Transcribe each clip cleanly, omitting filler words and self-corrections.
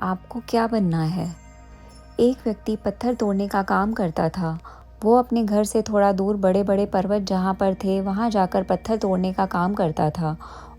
आपको क्या बनना है? एक व्यक्ति पत्थर तोड़ने का काम करता था। वो अपने घर से थोड़ा दूर बड़े-बड़े पर्वत जहाँ पर थे, वहाँ जाकर पत्थर तोड़ने का काम करता था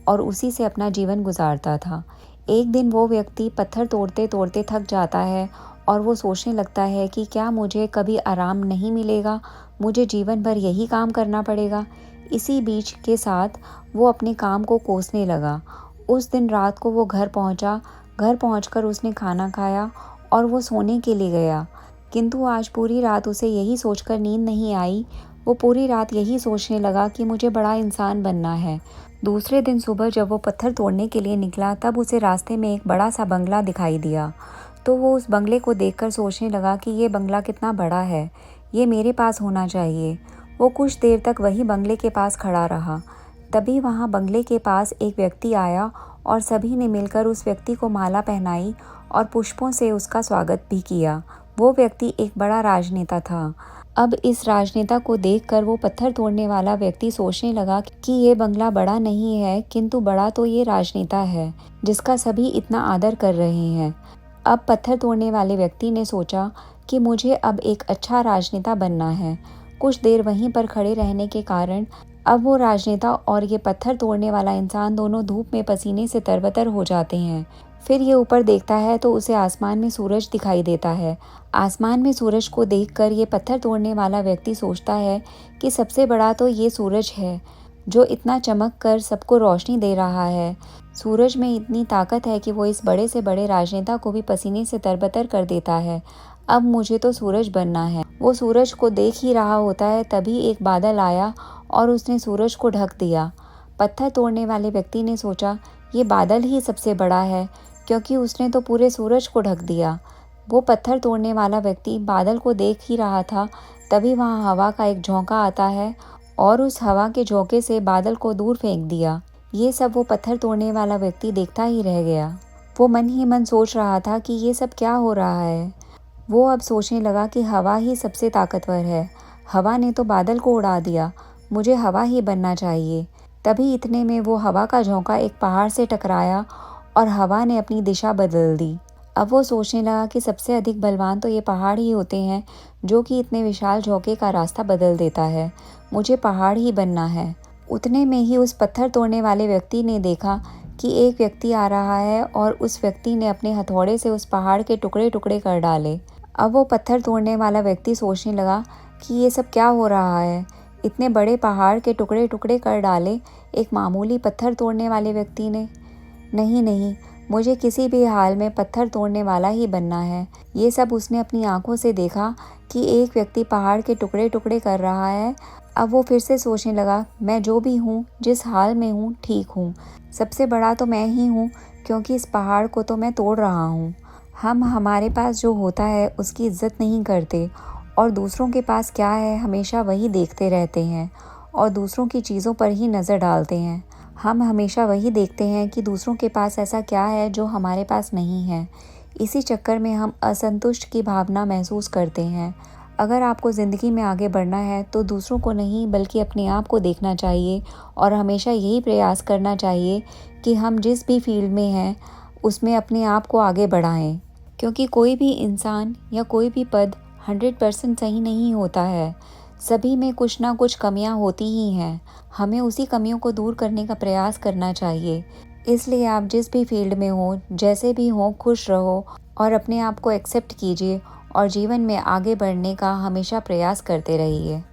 और उसी से अपना जीवन गुजारता था। एक दिन वो व्यक्ति पत्थर तोड़ते-तोड़ते थक जाता है और वो सोचने लगता है कि क्या मुझे कभी आराम नहीं मिलेगा? मुझे जीवन भर यही काम करना पड़ेगा? इसी बीच के साथ वो अपने काम को कोसने लगा। उस दिन रात को वो घर पहुँचा। घर पहुँचकर उसने खाना खाया और वो सोने के लिए गया। किंतु आज पूरी रात उसे यही सोचकर नींद नहीं आई। वो पूरी रात यही सोचने लगा कि मुझे बड़ा इंसान बनना है। दूसरे दिन सुबह जब वो पत्थर तोड़ने के लिए निकला, तब उसे रास्ते में एक बड़ा सा बंगला दिखाई दिया। तो वो उस बंगले को देखकर सोचने लगा कि ये बंगला कितना बड़ा है, ये मेरे पास होना चाहिए। वो कुछ देर तक वही बंगले के पास खड़ा रहा। तभी वहाँ बंगले के पास एक व्यक्ति आया और सभी ने मिलकर उस व्यक्ति को माला पहनाई और पुष्पों से उसका स्वागत भी किया। वो व्यक्ति एक बड़ा राजनेता था। अब इस राजनेता को देखकर वो पत्थर तोड़ने वाला व्यक्ति सोचने लगा कि ये बंगला बड़ा नहीं है, किंतु बड़ा तो ये राजनेता है जिसका सभी इतना आदर कर रहे हैं। अब पत्थर तोड़ने वाले व्यक्ति ने सोचा कि मुझे अब एक अच्छा राजनेता बनना है। कुछ देर वहीं पर खड़े रहने के कारण अब वो राजनेता और ये पत्थर तोड़ने वाला इंसान दोनों धूप में पसीने से तरबतर हो जाते हैं। फिर ये ऊपर देखता है तो उसे आसमान में सूरज दिखाई देता है। आसमान में सूरज को देखकर ये पत्थर तोड़ने वाला व्यक्ति सोचता है कि सबसे बड़ा तो ये सूरज है जो इतना चमक कर सबको रोशनी दे रहा है। सूरज में इतनी ताकत है कि वो इस बड़े से बड़े राजनेता को भी पसीने से तरबतर कर देता है। अब मुझे तो सूरज बनना है। वो सूरज को देख ही रहा होता है, तभी एक बादल आया और उसने सूरज को ढक दिया। पत्थर तोड़ने वाले व्यक्ति ने सोचा ये बादल ही सबसे बड़ा है, क्योंकि उसने तो पूरे सूरज को ढक दिया। वो पत्थर तोड़ने वाला व्यक्ति बादल को देख ही रहा था, तभी वहाँ हवा का एक झोंका आता है और उस हवा के झोंके से बादल को दूर फेंक दिया। ये सब वो पत्थर तोड़ने वाला व्यक्ति देखता ही रह गया। वो मन ही मन सोच रहा था कि ये सब क्या हो रहा है। वो अब सोचने लगा कि हवा ही सबसे ताकतवर है। हवा ने तो बादल को उड़ा दिया, मुझे हवा ही बनना चाहिए। तभी इतने में वो हवा का झोंका एक पहाड़ से टकराया और हवा ने अपनी दिशा बदल दी। अब वो सोचने लगा कि सबसे अधिक बलवान तो ये पहाड़ ही होते हैं जो कि इतने विशाल झोंके का रास्ता बदल देता है। मुझे पहाड़ ही बनना है। उतने में ही उस पत्थर तोड़ने वाले व्यक्ति ने देखा कि एक व्यक्ति आ रहा है और उस व्यक्ति ने अपने हथौड़े से उस पहाड़ के टुकड़े टुकड़े कर डाले। अब वो पत्थर तोड़ने वाला व्यक्ति सोचने लगा कि ये सब क्या हो रहा है। इतने बड़े पहाड़ के टुकड़े टुकड़े कर डाले एक मामूली पत्थर तोड़ने वाले व्यक्ति ने। नहीं नहीं, मुझे किसी भी हाल में पत्थर तोड़ने वाला ही बनना है। ये सब उसने अपनी आंखों से देखा कि एक व्यक्ति पहाड़ के टुकड़े टुकड़े कर रहा है। अब वो फिर से सोचने लगा, मैं जो भी हूँ, जिस हाल में हूँ, ठीक हूँ। सबसे बड़ा तो मैं ही हूँ, क्योंकि इस पहाड़ को तो मैं तोड़ रहा हूँ। हम हमारे पास जो होता है उसकी इज्जत नहीं करते और दूसरों के पास क्या है हमेशा वही देखते रहते हैं और दूसरों की चीज़ों पर ही नज़र डालते हैं। हम हमेशा वही देखते हैं कि दूसरों के पास ऐसा क्या है जो हमारे पास नहीं है। इसी चक्कर में हम असंतुष्ट की भावना महसूस करते हैं। अगर आपको ज़िंदगी में आगे बढ़ना है तो दूसरों को नहीं बल्कि अपने आप को देखना चाहिए और हमेशा यही प्रयास करना चाहिए कि हम जिस भी फील्ड में हैं उसमें अपने आप को आगे बढ़ाएं। क्योंकि कोई भी इंसान या कोई भी पद 100% सही नहीं होता है। सभी में कुछ ना कुछ कमियां होती ही हैं। हमें उसी कमियों को दूर करने का प्रयास करना चाहिए। इसलिए आप जिस भी फील्ड में हो, जैसे भी हो, खुश रहो और अपने आप को एक्सेप्ट कीजिए और जीवन में आगे बढ़ने का हमेशा प्रयास करते रहिए।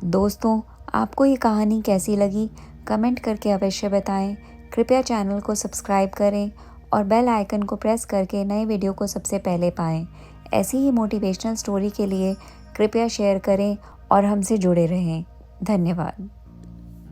दोस्तों, आपको ये कहानी कैसी लगी कमेंट करके अवश्य बताएं। कृपया चैनल को सब्सक्राइब करें और बेल आइकन को प्रेस करके नए वीडियो को सबसे पहले पाएं। ऐसी ही मोटिवेशनल स्टोरी के लिए कृपया शेयर करें और हमसे जुड़े रहें। धन्यवाद।